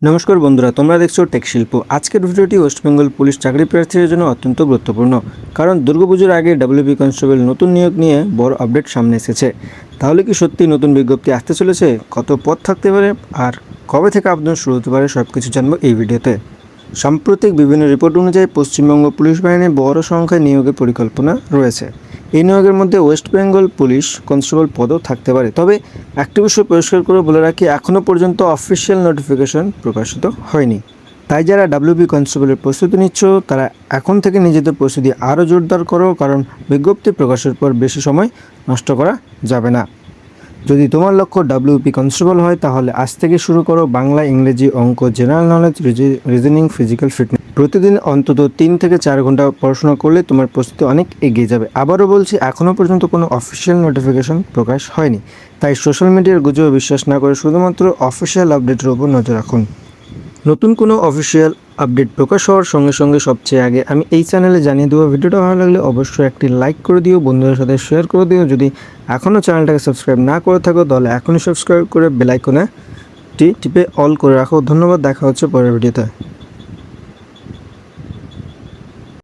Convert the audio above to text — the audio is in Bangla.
নমস্কার বন্ধুরা, তোমরা দেখছো টেক শিল্প। আজকের ভিডিওটি ওয়েস্ট বেঙ্গল পুলিশ চাকরি প্রার্থীদের জন্য অত্যন্ত গুরুত্বপূর্ণ, কারণ দুর্গাপুজোর আগে ডাব্লিউবি কনস্টেবল নতুন নিয়োগ নিয়ে বড় আপডেট সামনে এসেছে। তাহলে কি সত্যি নতুন বিজ্ঞপ্তি আসতে চলেছে? কত পদ থাকতে পারে আর কবে থেকে আবেদন শুরু হতে পারে, সব কিছু জানবো এই ভিডিওতে। সাম্প্রতিক বিভিন্ন রিপোর্ট অনুযায়ী পশ্চিমবঙ্গ পুলিশ বাহিনীর বড় সংখ্যায় নিয়োগের পরিকল্পনা রয়েছে। এই নিয়োগের মধ্যে ওয়েস্ট বেঙ্গল পুলিশ কনস্টেবল পদও থাকতে পারে। তবে একটি বিষয় পরিষ্কার করে বলে রাখি, এখনও পর্যন্ত অফিসিয়াল নোটিফিকেশন প্রকাশিত হয়নি। তাই যারা ডাব্লিউবি কনস্টেবলের প্রস্তুতি নিচ্ছ, তারা এখন থেকে নিজেদের প্রস্তুতি আরও জোরদার করো, কারণ বিজ্ঞপ্তি প্রকাশের পর বেশি সময় নষ্ট করা যাবে না। যদি তোমার লক্ষ্য ডাব্লিউপি কনস্টেবল হয়, তাহলে আজ থেকে শুরু করো বাংলা, ইংরেজি, অঙ্ক, general knowledge, reasoning, physical fitness. প্রতিদিন অন্তত 3 থেকে 4 ঘন্টা পড়াশোনা করলে তোমার প্রস্তুতি অনেক এগিয়ে যাবে। আবারও বলছি, এখনও পর্যন্ত কোনো অফিসিয়াল নোটিফিকেশন প্রকাশ হয়নি, তাই সোশ্যাল মিডিয়ার গুজবে বিশ্বাস না করে শুধুমাত্র অফিসিয়াল আপডেটের উপর নজর রাখুন। নতুন কোনো অফিসিয়াল আপডেট প্রকাশ হওয়ার সঙ্গে সঙ্গে সবচেয়ে আগে আমি এই চ্যানেলে জানিয়ে দেবো। ভিডিওটা ভালো লাগলে অবশ্যই একটি লাইক করে দিও, বন্ধুদের সাথে শেয়ার করে দিও। যদি এখনও চ্যানেলটাকে সাবস্ক্রাইব না করে থাকো, তাহলে এখনই সাবস্ক্রাইব করে বেল আইকনে টিপে অল করে রাখো। ধন্যবাদ, দেখা হচ্ছে পরের ভিডিওতে।